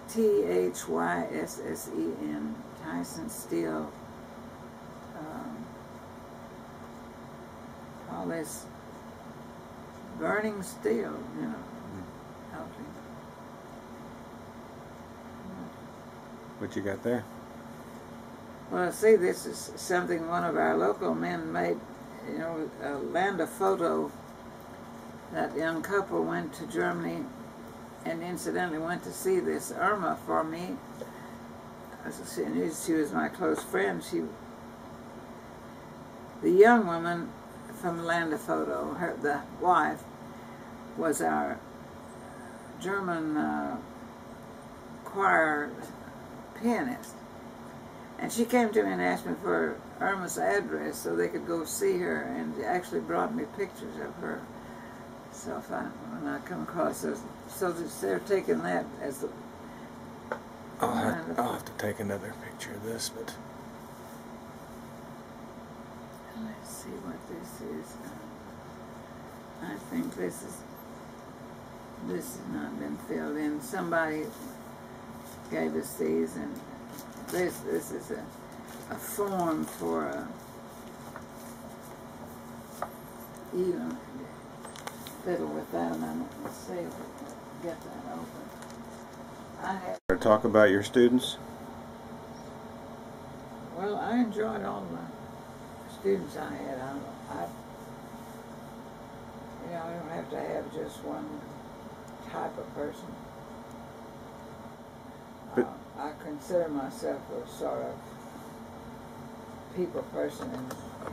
T-H-Y-S-S-E-N, Tyson Steel. All this burning steel, you know, helping. What you got there? Well, see, this is something one of our local men made, you know, a land of photo. That young couple went to Germany and incidentally went to see this Irma for me. She was my close friend. The young woman from Land of Photo, the wife, was our German choir pianist. And she came to me and asked me for Irma's address so they could go see her, and actually brought me pictures of her. So when I come across those, so they're taking that as the... I'll have to take another picture of this, but... Let's see what this is. I think this has not been filled in. Somebody gave us these, and this is a form for even fiddle with that, and let's see if we can get that open. To talk about your students? Well, I enjoyed all the students I had. I don't have to have just one type of person. But I consider myself a sort of people person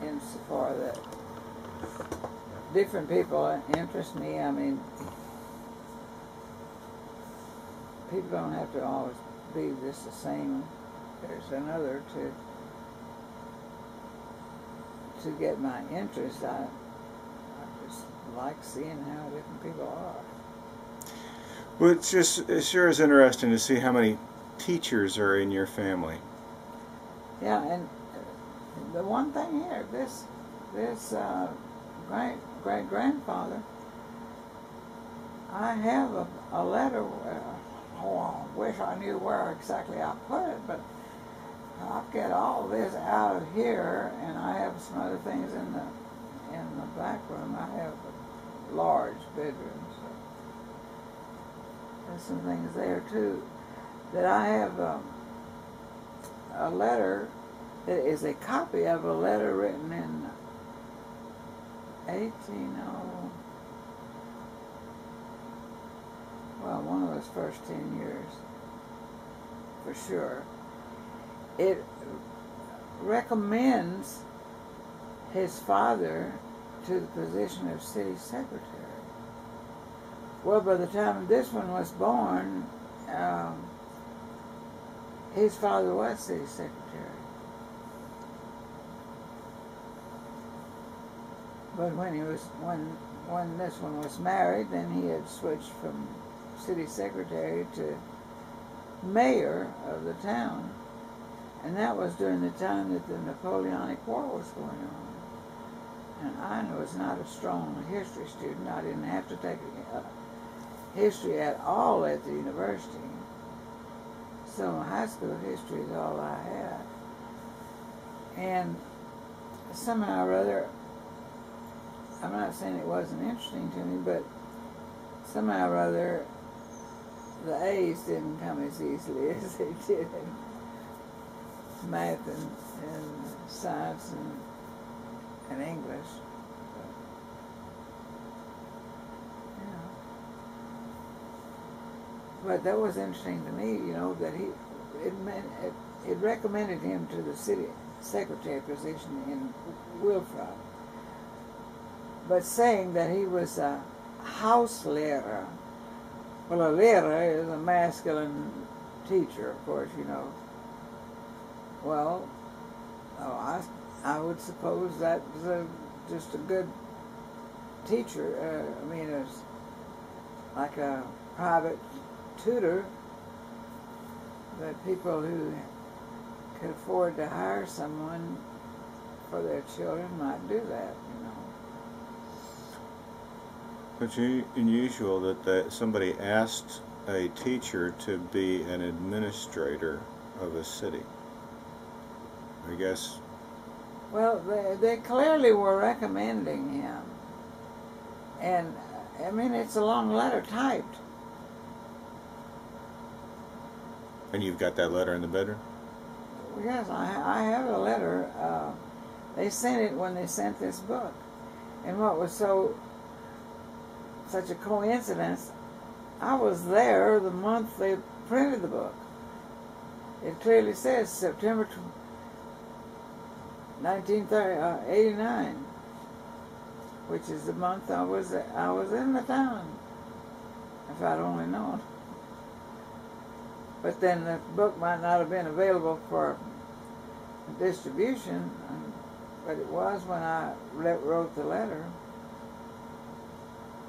insofar that different people interest me. I mean, people don't have to always be just the same. There's another to get my interest. I just like seeing how different people are. Well, it sure is interesting to see how many teachers are in your family. Yeah, and the one thing here, this great-grandfather, I have a letter. I wish I knew where exactly I put it, but I've got all this out of here, and I have some other things in the back room. I have a large bedroom, so there's some things there too. That I have a letter that is a copy of a letter written in 1800. Well, one of his first 10 years, for sure. It recommends his father to the position of city secretary. Well, by the time this one was born, his father was city secretary. But when this one was married, then he had switched from city secretary to mayor of the town, and that was during the time that the Napoleonic War was going on. And I was not a strong history student. I didn't have to take history at all at the university, so high school history is all I had. And somehow or other, I'm not saying it wasn't interesting to me, but somehow or other, the A's didn't come as easily as they did in math and science and English. But that was interesting to me, you know, that it recommended him to the city secretary position in Wilfred, but saying that he was a Hauslehrer. Well, a Lehrer is a masculine teacher, of course, you know. Well, I would suppose that was just a good teacher. I mean, it's like a private tutor that people who could afford to hire someone for their children might do that, you know. It's unusual that somebody asked a teacher to be an administrator of a city? I guess. Well, they clearly were recommending him. And, I mean, it's a long letter typed. And you've got that letter in the bedroom? Yes, I have a letter. They sent it when they sent this book. And what was such a coincidence, I was there the month they printed the book. It clearly says September 1989, which is the month I was in the town. If I'd only known. But then the book might not have been available for distribution, but it was when I wrote the letter.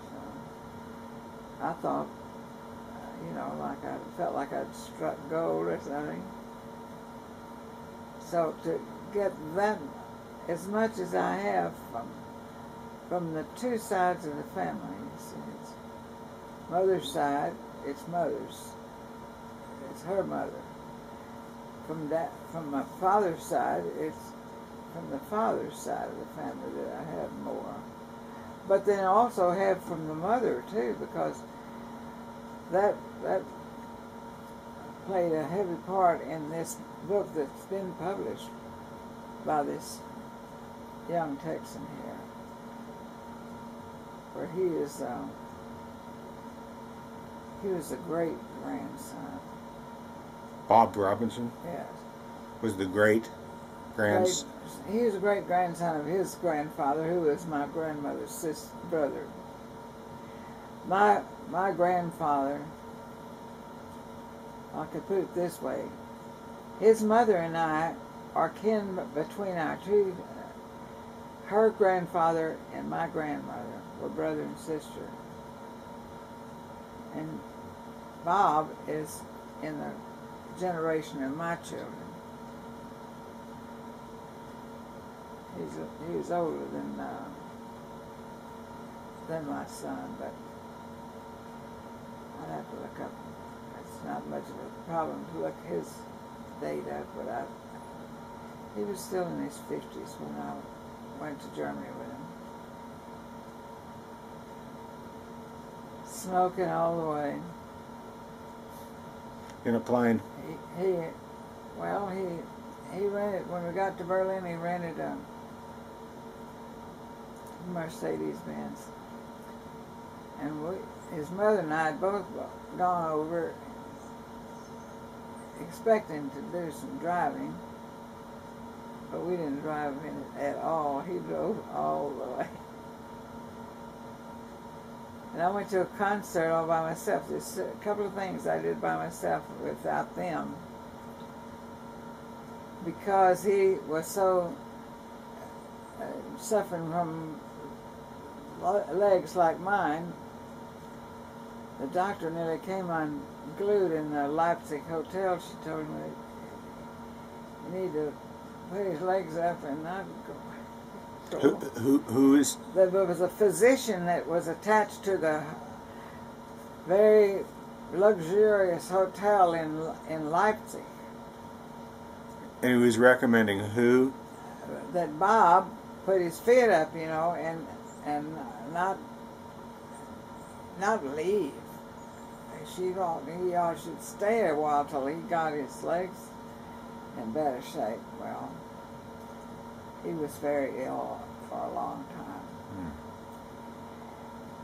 So I thought, like I felt like I'd struck gold or something. So to get that, as much as I have from the two sides of the family, it's mother's side, it's mother's. It's her mother. From my father's side, it's from the father's side of the family that I have more. But then I also have from the mother too, because that played a heavy part in this book that's been published by this young Texan here, where he was a great grandson. Bob Robinson? Yes. Was the great grandson? He was a great grandson of his grandfather, who was my grandmother's brother. My grandfather, I could put it this way, his mother and I are kin between our two. Her grandfather and my grandmother were brother and sister. And Bob is in the generation of my children. He's older than my son, but I'd have to look up. It's not much of a problem to look his date up, but he was still in his 50s when I went to Germany with him. Smoking all the way. In a plane? He rented, when we got to Berlin, he rented a Mercedes-Benz. And his mother and I had both gone over expecting to do some driving, but we didn't drive in it at all. He drove all the way. And I went to a concert all by myself. There's a couple of things I did by myself without them, because he was so suffering from legs like mine. The doctor nearly came unglued in the Leipzig hotel. She told me, you need to put his legs up and not go. Who is? There was a physician that was attached to the very luxurious hotel in Leipzig. And he was recommending who? That Bob put his feet up, and not leave. He should stay a while till he got his legs in better shape. Well, he was very ill for a long time.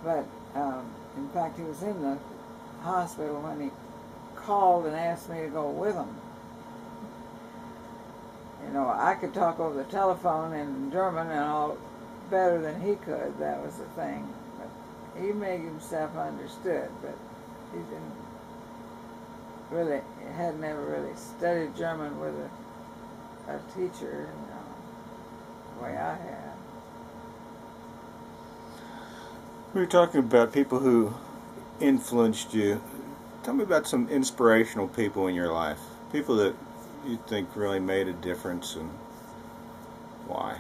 But, in fact, he was in the hospital when he called and asked me to go with him. I could talk over the telephone in German and all better than he could. That was the thing. But he made himself understood, but he had never really studied German with a teacher, the way I had. We were talking about people who influenced you. Tell me about some inspirational people in your life. People that you think really made a difference, and why?